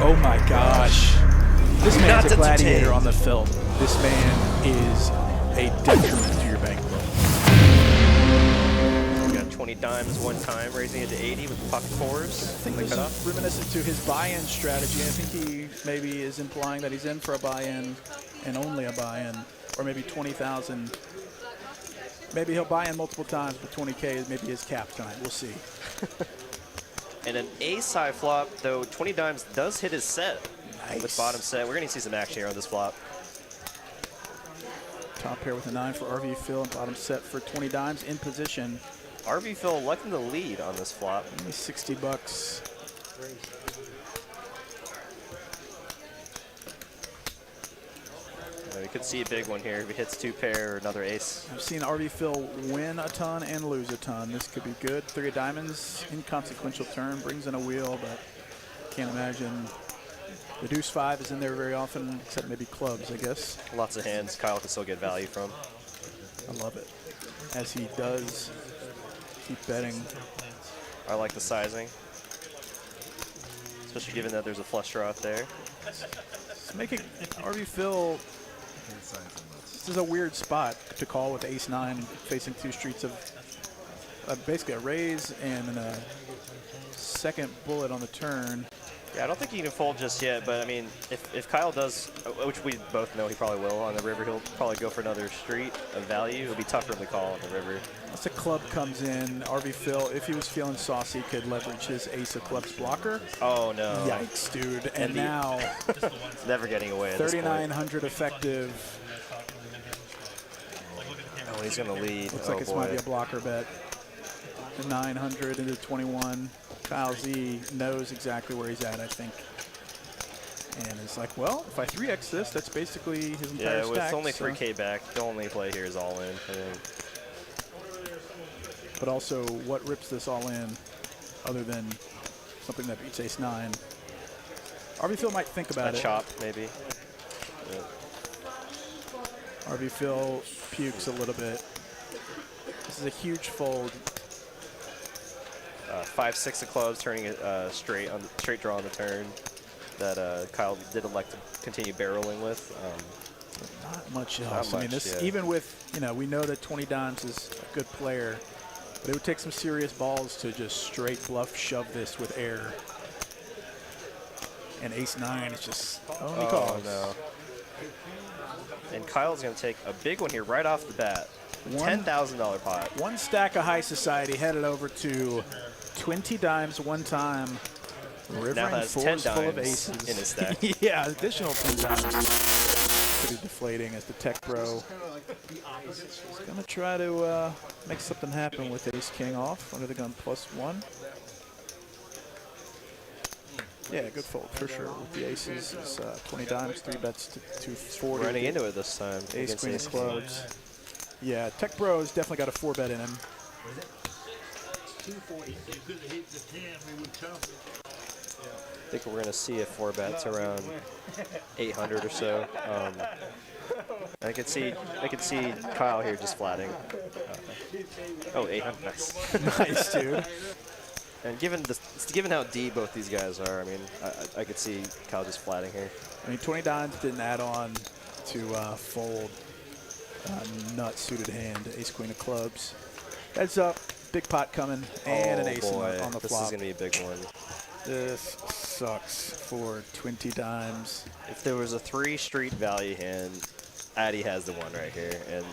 Oh my gosh. This man's a gladiator on the film. This man is a detriment to your bankroll. We got 20 dimes one time, raising it to 80 with pocket fours. I think this is reminiscent to his buy-in strategy. I think he maybe is implying that he's in for a buy-in and only a buy-in, or maybe 20,000. Maybe he'll buy in multiple times, but 20K is maybe his cap tonight. We'll see. And an ace high flop, though 20 dimes does hit his set. Nice. With bottom set. We're going to see some action here on this flop. Top pair with a 9 for RV Phil and bottom set for 20 dimes in position. RV Phil liking the lead on this flop. Only 60 bucks. We could see a big one here if he hits 2 pair or another ace. I've seen RV Phil win a ton and lose a ton. This could be good. 3 of diamonds, inconsequential turn, brings in a wheel, but can't imagine. The deuce 5 is in there very often, except maybe clubs, I guess. Lots of hands Kyle can still get value from. I love it. As he does keep betting. I like the sizing. Especially given that there's a flush draw out there. It's making RV Phil. This is a weird spot to call with ace-9 facing 2 streets of basically a raise and a second bullet on the turn. Yeah, I don't think he can fold just yet, but I mean, if Kyle does, which we both know he probably will on the river, he'll probably go for another street of value. It'll be tougher to call on the river. Once a club comes in, RV Phil, if he was feeling saucy, could leverage his ace of clubs blocker. Oh no. Yikes, dude. And now never getting away at 3,900 effective. Oh, he's gonna lead. Looks like this might be a blocker bet. 900 into 21. Kyle Z knows exactly where he's at, I think. And it's like, well, if I 3x this, that's basically his entire stack. Yeah, with only 3K back, the only play here is all in, I think. But also, what rips this all in other than something that beats ace-9? RV Phil might think about it. A chop, maybe. Yeah. RV Phil pukes a little bit. This is a huge fold. 5-6 of clubs, turning it straight draw on the turn. That Kyle did elect to continue barreling with. Not much else. Not I mean, much, this yeah. even with, you know, we know that 20 dimes is a good player, but it would take some serious balls to just straight bluff shove this with air. And ace-9 is just only calls. No. And Kyle's going to take a big one here right off the bat. $10,000 pot. One stack of high society headed over to 20 dimes one time. River now and has 4s 10 full of dimes aces. in his stack. Yeah, additional 10 dimes. Pretty deflating as the tech bro is going to try to make something happen with ace king off under the gun +1. Yeah, good fold for sure. With the aces, it's 20 dimes, 3 bets to 240. Running into it this time. Ace queen of clubs. Yeah, tech bro's definitely got a 4-bet in him. I think we're going to see a 4-bet around 800 or so. I could see Kyle here just flatting. Oh, 800, nice. Nice, dude. And given how deep both these guys are, I mean, I could see Kyle just flatting here. I mean, 20 dimes didn't add on to fold nut suited hand, ace queen of clubs. Heads up, big pot coming, and an ace on the flop. This is gonna be a big one. This sucks for 20 dimes. If there was a 3 street value hand, Addy has the one right here, and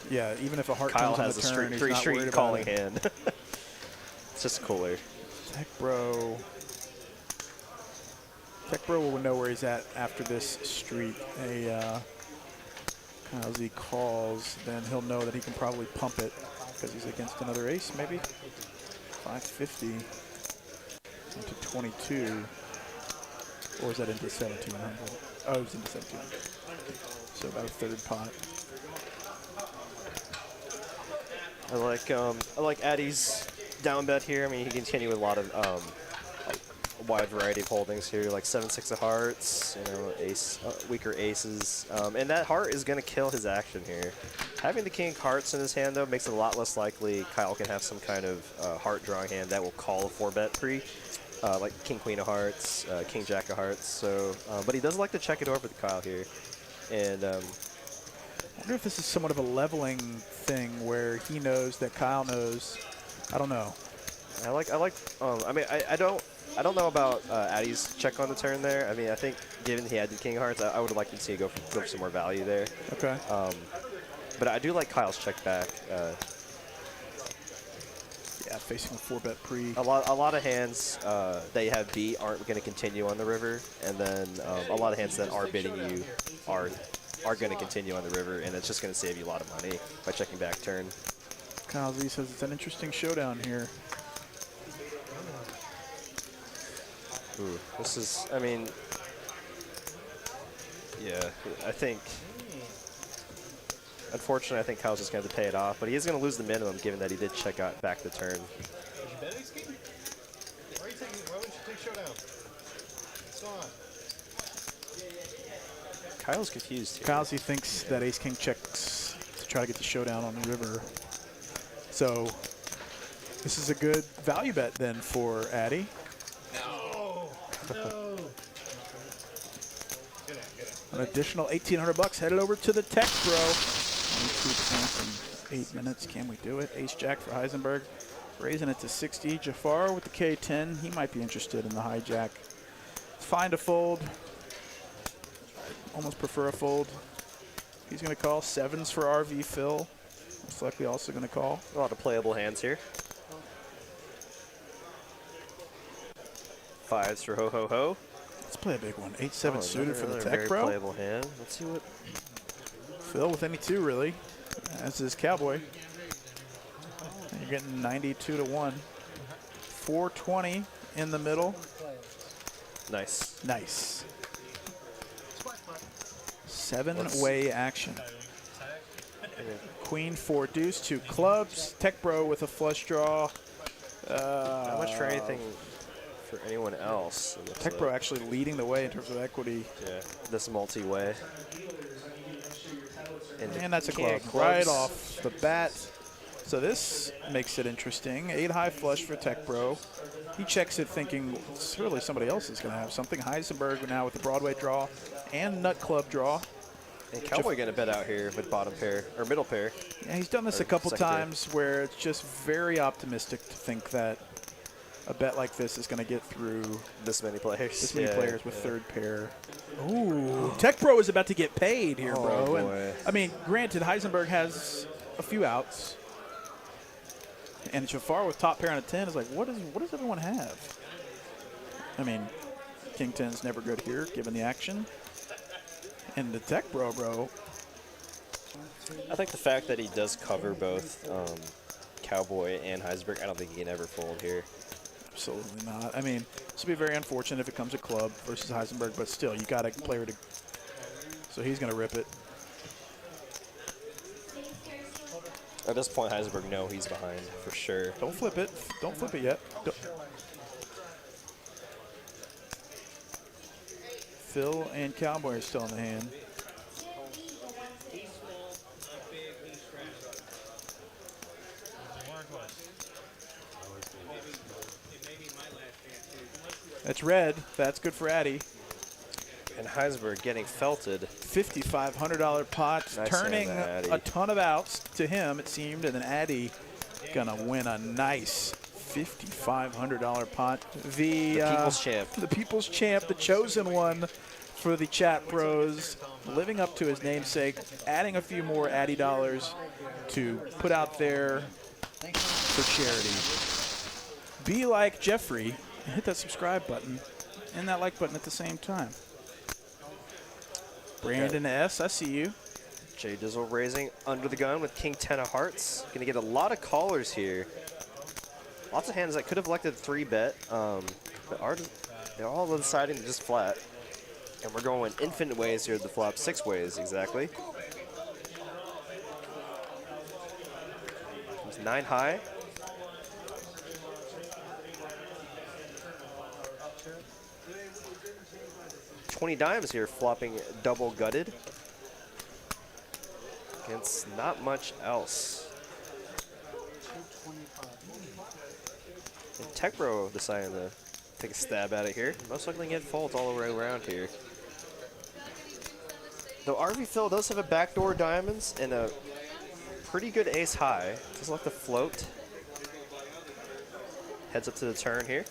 yeah, even if a heart Kyle comes has on the turn, a he's 3 not street worried calling about it. hand. It's just cooler. Tech bro will know where he's at after this street. As he calls, then he'll know that he can probably pump it because he's against another ace, maybe. 550 into 22. Or is that into 1700? Oh, it's into 1700. So about a 3rd pot. I like Addy's down bet here. I mean, he can continue with a lot of a wide variety of holdings here, like 7-6 of hearts, you know, ace, weaker aces, and that heart is going to kill his action here. Having the king of hearts in his hand, though, makes it a lot less likely Kyle can have some kind of heart drawing hand that will call a 4-bet pre. like King Queen of Hearts, King Jack of Hearts. So, but he does like to check it over with Kyle here, and I wonder if this is somewhat of a leveling thing where he knows that Kyle knows. I don't know. I mean, I don't know about Addy's check on the turn there. I mean, I think given he had the King of Hearts, I would have liked to see go for some more value there. Okay. But I do like Kyle's check back. Yeah, facing a 4-bet pre. A lot of hands that you have beat aren't going to continue on the river, and then a lot of hands that are bidding you are going to continue on the river, and it's just going to save you a lot of money by checking back turn. Kyle Z says it's an interesting showdown here. Ooh, this is, I mean, yeah, I think, unfortunately, I think Kyle's just going to have to pay it off, but he is going to lose the minimum given that he did check out back the turn. Kyle's confused here. Kyle Z thinks that Ace King checks to try to get the showdown on the river. So this is a good value bet then for Addy. No. An additional $1,800 headed over to the Tech Bro. 22 points in 8 minutes. Can we do it? Ace Jack for Heisenberg. Raising it to 60. Jafar with the K10. He might be interested in the hijack. Find a fold. Almost prefer a fold. He's going to call. 7s for RV Phil. Most likely also going to call. A lot of playable hands here. 5s for Ho Ho Ho. Let's play a big one. 8-7 suited for the Another Tech very Bro. playable hand. Let's see what. Phil with any 2 really, as is Cowboy. And you're getting 92 to 1. 420 in the middle. Nice. Nice. 7-way action. Queen 4 deuce, 2 clubs. Tech Bro with a flush draw. Not much for anything for anyone else. Tech Bro actually leading the way in terms of equity. Yeah, this multi-way. And that's a club right off the bat. So this makes it interesting. 8 high flush for Tech Bro. He checks it thinking surely somebody else is going to have something. Heisenberg now with the Broadway draw and nut club draw. And Cowboy going to bet out here with bottom pair or middle pair. Yeah, he's done this a couple times where it's just very optimistic to think that a bet like this is going to get through this many players. This many players with third pair. Ooh, Tech Bro is about to get paid here, bro. Boy. And, I mean, granted, Heisenberg has a few outs. And Jafar with top pair on a 10 is like, what does everyone have? I mean, King 10's never good here, given the action. And the Tech Bro. I think the fact that he does cover both Cowboy and Heisenberg, I don't think he can ever fold here. Absolutely not. I mean, this would be very unfortunate if it comes a club versus Heisenberg, but still, you got a player to. So he's going to rip it. At this point, Heisenberg, no, he's behind for sure. Don't flip it. Don't flip it yet. Phil and Cowboy are still in the hand. That's red. That's good for Addy. And Heisenberg getting felted. $5,500 pot, Nice turning hand, a ton of outs to him, it seemed, and then Addy gonna win a nice $5,500 pot. The People's Champ. The People's Champ, the chosen one for the chat bros, living up to his namesake, adding a few more Addy dollars to put out there for charity. Be like Jeffrey and hit that subscribe button and that like button at the same time. Brandon S., I see you. J Dizzle raising under the gun with King 10 of Hearts. Going to get a lot of callers here. Lots of hands that could have elected 3-bet, but they're all deciding to just flat. And we're going infinite ways here at the flop, 6 ways exactly. It's 9 high. $20 dimes here, flopping double gutted. Against not much else. And Tech Bro deciding to take a stab at it here. Most likely get folds all the way around here. Though RV Phil does have a backdoor diamonds and a pretty good ace high. Doesn't like to float. Heads up to the turn here.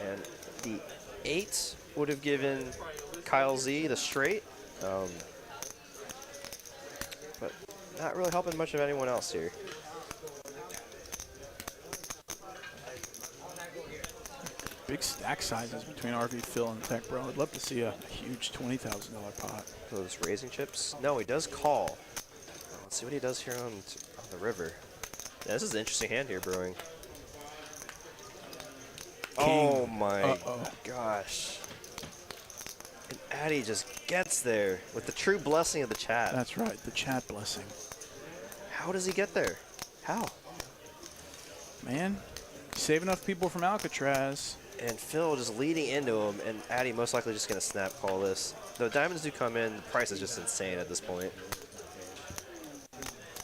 And the 8 would have given Kyle Z the straight. But not really helping much of anyone else here. Big stack sizes between RV Phil and Tech Bro. I'd love to see a huge $20,000 pot. Those raising chips. No, he does call. Let's see what he does here on the river. Yeah, this is an interesting hand here, Brewing. Oh my gosh. And Addy just gets there with the true blessing of the chat. That's right, the chat blessing. How does he get there? How? Man, save enough people from Alcatraz. And Phil just leading into him, and Addy most likely just going to snap call this. Though diamonds do come in, the price is just insane at this point.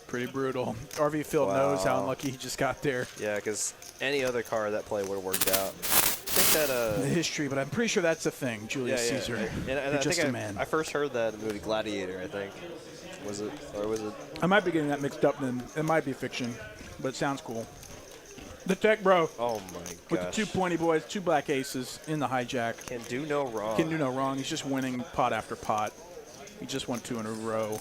Pretty brutal. RV Phil knows how unlucky he just got there. Yeah, because any other card that play would have worked out. I think that the history, but I'm pretty sure that's the thing. Julius Caesar. And I just think a man. I first heard that in the movie Gladiator, I think. Was it? Or was it? I might be getting that mixed up then. It might be fiction, but it sounds cool. The Tech Bro. Oh my gosh. With the 2 pointy boys, 2 black aces in the hijack. Can do no wrong. Can do no wrong. He's just winning pot after pot. He just won 2 in a row.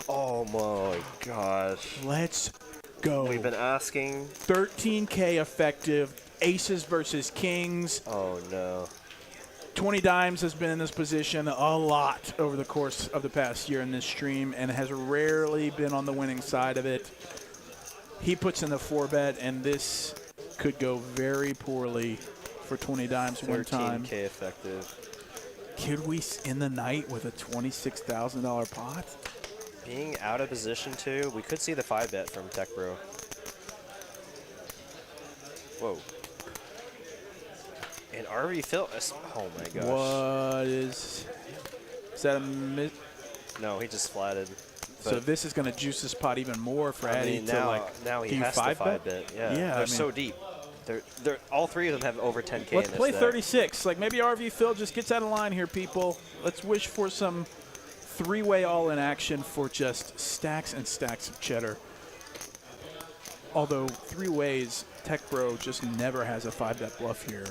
Oh my gosh. Let's go. We've been asking. 13K effective. Aces versus kings. Oh no. 20 Dimes has been in this position a lot over the course of the past year in this stream and has rarely been on the winning side of it. He puts in the 4-bet, and this could go very poorly for 20 Dimes one time. 13K effective. Could we end the night with a $26,000 pot? Being out of position too, we could see the 5-bet from Tech Bro. Whoa. And RV Phil, oh my gosh. What is that a miss? No, he just flatted. So this is going to juice this pot even more for Addy to now he has to 5-bet. Yeah, they're so deep. They're all 3 of them have over 10K. Let's in this play deck. 36. Like maybe RV Phil just gets out of line here, people. Let's wish for some 3-way all-in action for just stacks and stacks of cheddar. Although 3 ways, Tech Bro just never has a 5-bet bluff here.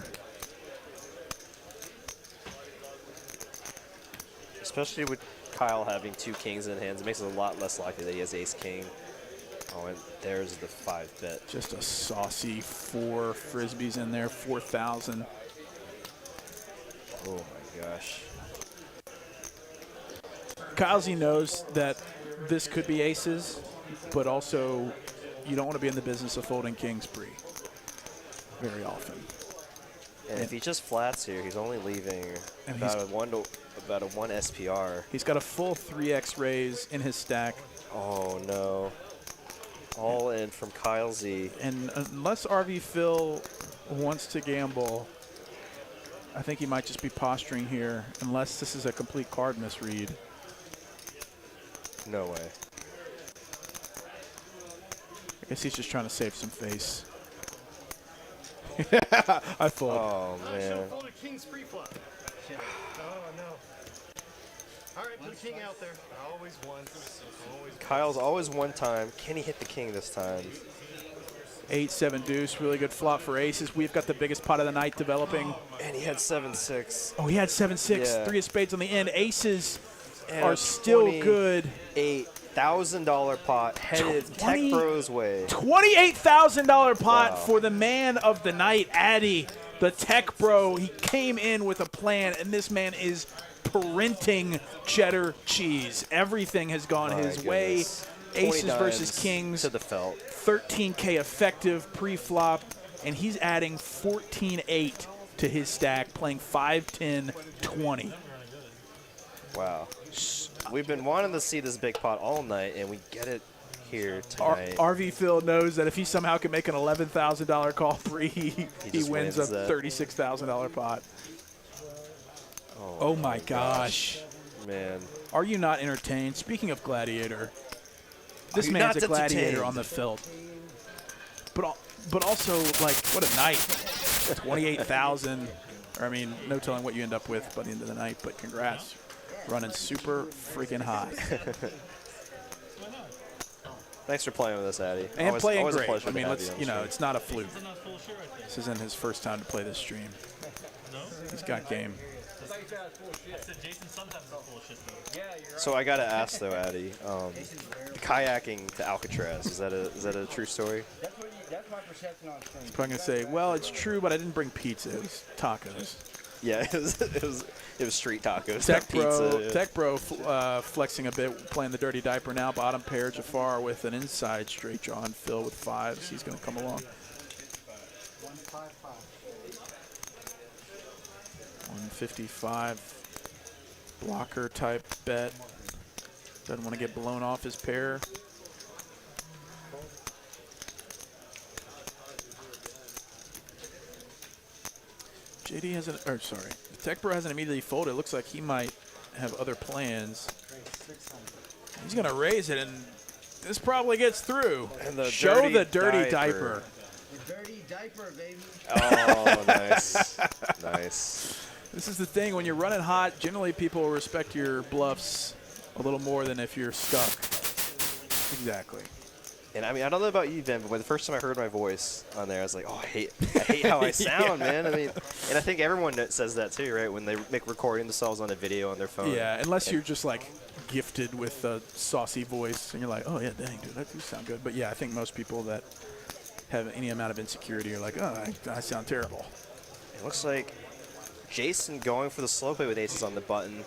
Especially with Kyle having 2 kings in hands, it makes it a lot less likely that he has ace-king. Oh, and there's the 5-bet. Just a saucy 4 frisbees in there, 4,000. Oh my gosh. Kyle Z knows that this could be aces, but also you don't want to be in the business of folding kings pre very often. And if he just flats here, he's only leaving about a 1 SPR. He's got a full 3x raise in his stack. Oh no. All in from Kyle Z. And unless RV Phil wants to gamble, I think he might just be posturing here, unless this is a complete card misread. No way. I guess he's just trying to save some face. I fold. Oh man. King's pre-flop. Oh no. All right, put a king out there. Always one. Kyle's always 1 time. Can he hit the king this time? 8-7 deuce, really good flop for aces. We've got the biggest pot of the night developing. And he had 7-6. Oh, he had 7-6, Yeah. 3 of spades on the end. Aces And are still good. $8,000 pot headed Tech Bro's way. $28,000 pot Wow. for the man of the night, Addy, the Tech Bro. He came in with a plan, and this man is printing cheddar cheese. Everything has gone My his way. goodness. Aces 20 versus dimes kings. to the felt. 13K effective pre-flop, and he's adding 14-8 to his stack, playing 5-10-20. Wow. We've been wanting to see this big pot all night, and we get it here tonight. RV Phil knows that if he somehow can make an $11,000 call free, he wins a $36,000 pot. Oh my gosh. Man. Are you not entertained? Speaking of Gladiator, this man's a gladiator on the felt. but also, like, what a night. 28,000. Or, I mean, no telling what you end up with by the end of the night, but congrats. Running super freaking hot. Thanks for playing with us, Addy. And playing always great. A pleasure I mean, to have you on it's not a fluke. This isn't his first time to play this stream. He's got game. So I gotta ask though, Addy, kayaking to Alcatraz, is that a true story? That's my perception on stream. I'm probably gonna say, well, it's true, but I didn't bring pizza. It was tacos. Yeah, it was street tacos, not pizza. Tech Bro flexing a bit, playing the dirty diaper now. Bottom pair, Jafar with an inside straight draw and Phil with 5s. He's gonna come along. 155 blocker type bet. Doesn't want to get blown off his pair. JD hasn't, or sorry, Tech Bro hasn't immediately folded. It looks like he might have other plans. He's gonna raise it, and this probably gets through. And Show the dirty diaper. The dirty diaper, baby. Oh, nice. Nice. This is the thing, when you're running hot, generally people will respect your bluffs a little more than if you're stuck. Exactly. And I mean, I don't know about you, Ben, but the first time I heard my voice on there, I was like, oh, I hate how I sound, man. I mean, and I think everyone says that too, right? When they make recording themselves on a video on their phone. Yeah, unless you're just like gifted with a saucy voice and you're like, oh yeah, dang, dude, that do sound good. But yeah, I think most people that have any amount of insecurity are like, oh, I sound terrible. It looks like Jason going for the slow play with aces on the button,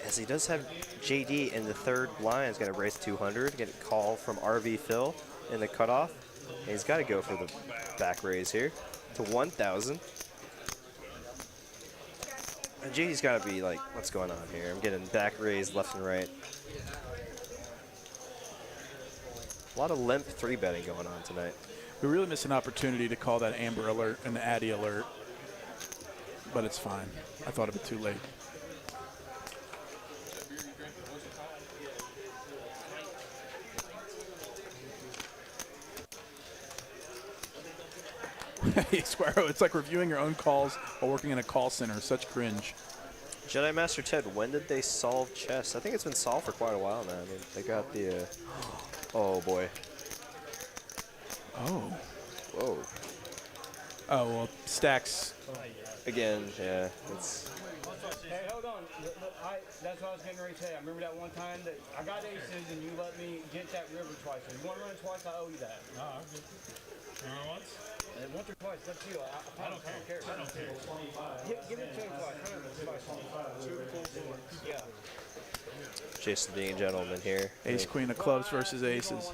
as he does have JD in the third line. He's going to raise 200, get a call from RV Phil in the cutoff. And he's got to go for the back raise here to 1,000. And JD's got to be like, what's going on here? I'm getting back raised left and right. A lot of limp 3-betting going on tonight. We really missed an opportunity to call that Amber alert and the Addy alert, but it's fine. I thought of it too late. Hey, Squirrel, it's like reviewing your own calls while working in a call center. Such cringe. Jedi Master Ted, when did they solve chess? I think it's been solved for quite a while now. I mean, they got the, oh boy. Oh. Whoa. Oh, well, stacks. Again, yeah, it's... Hey, hold on. That's what I was getting ready to say. I remember that one time that I got aces and you let me get that river twice. If you want to run it twice, I owe you that. No, I'm good. Run once? Once or twice, that's you. I don't care. I don't care. Give it to him twice. Yeah. Jason being a gentleman here. Ace, queen of clubs versus aces.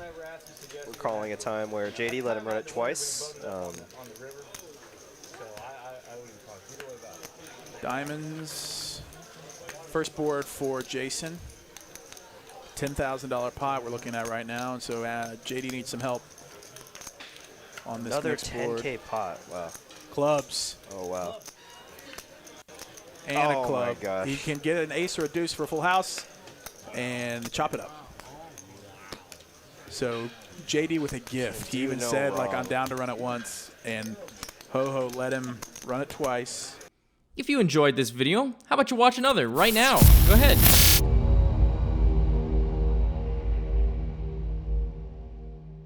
We're calling a time where JD let him run it twice. Diamonds. First board for Jason. $10,000 pot we're looking at right now, and so JD needs some help on this Another next board. 10K pot. Wow. Clubs. Oh, wow. And Oh a club. my gosh. He can get an ace or a deuce for a full house and chop it up. So JD with a gift. He even said, like, I'm down to run it once, and Ho let him run it twice. If you enjoyed this video, how about you watch another right now? Go ahead.